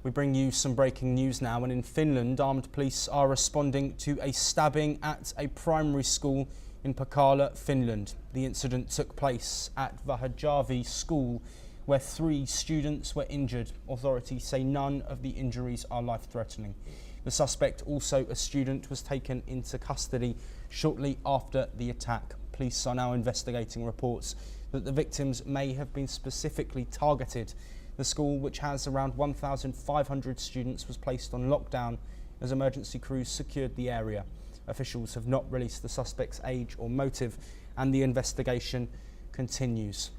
We bring you some breaking news now, and in Finland, armed police are responding to a stabbing at a primary school in Pirkkala, Finland. The incident took place at Vahajärvi school, where 3 students were injured. Authorities say none of the injuries are life-threatening. The suspect, also a student, was taken into custody shortly after the attack. Police are now investigating reports that the victims may have been specifically targeted. The school, which has around 1,500 students, was placed on lockdown as emergency crews secured the area. Officials have not released the suspect's age or motive, and the investigation continues.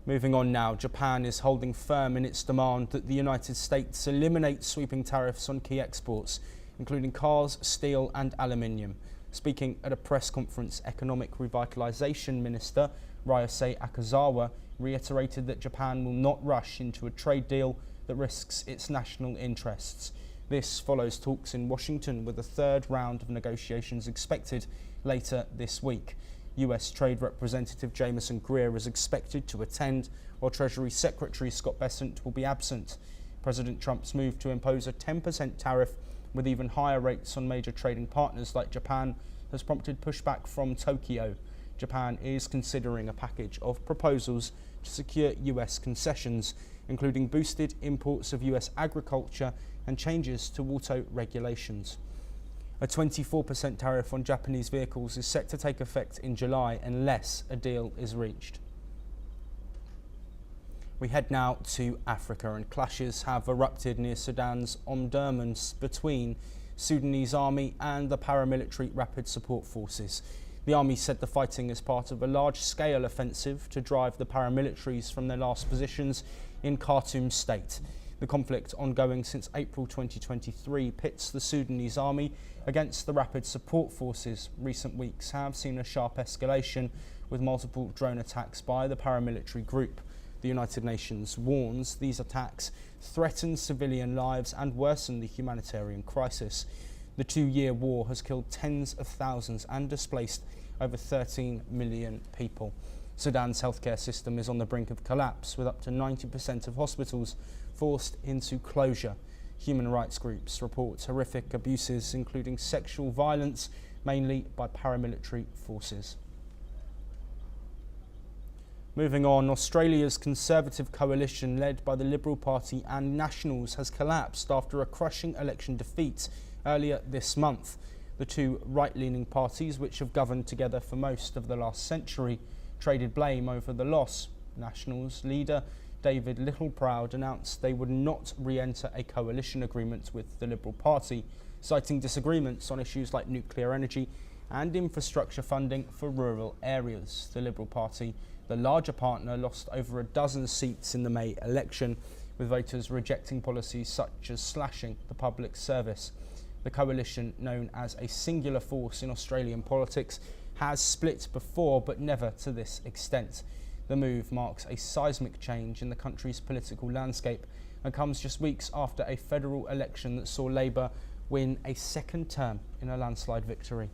Moving on now, Japan is holding firm in its demand that the United States eliminate sweeping tariffs on key exports, including cars, steel and aluminium. Speaking at a press conference, Economic Revitalization Minister Ryosei Akazawa reiterated that Japan will not rush into a trade deal that risks its national interests. This follows talks in Washington, with a third round of negotiations expected later this week. US Trade Representative Jameson Greer is expected to attend, while Treasury Secretary Scott Bessent will be absent. President Trump's move to impose a 10% tariff with even higher rates on major trading partners like Japan has prompted pushback from Tokyo. Japan is considering a package of proposals to secure US concessions, including boosted imports of US agriculture and changes to auto regulations. A 24% tariff on Japanese vehicles is set to take effect in July unless a deal is reached. We head now to Africa, and clashes have erupted near Sudan's Omdurman between Sudanese army and the paramilitary Rapid Support Forces. The army said the fighting is part of a large-scale offensive to drive the paramilitaries from their last positions in Khartoum state. The conflict, ongoing since April 2023, pits the Sudanese army against the Rapid Support Forces. Recent weeks have seen a sharp escalation, with multiple drone attacks by the paramilitary group. The United Nations warns these attacks threaten civilian lives and worsen the humanitarian crisis. The 2-year war has killed tens of thousands and displaced over 13 million people. Sudan's healthcare system is on the brink of collapse, with up to 90% of hospitals forced into closure. Human rights groups report horrific abuses, including sexual violence, mainly by paramilitary forces. Moving on, Australia's Conservative coalition, led by the Liberal Party and Nationals, has collapsed after a crushing election defeat earlier this month. The two right-leaning parties, which have governed together for most of the last century, traded blame over the loss. Nationals leader David Littleproud announced they would not re-enter a coalition agreement with the Liberal Party, citing disagreements on issues like nuclear energy and infrastructure funding for rural areas. The Liberal Party, the larger partner, lost over a dozen seats in the May election, with voters rejecting policies such as slashing the public service. The coalition, known as a singular force in Australian politics, has split before, but never to this extent. The move marks a seismic change in the country's political landscape and comes just weeks after a federal election that saw Labor win a second term in a landslide victory.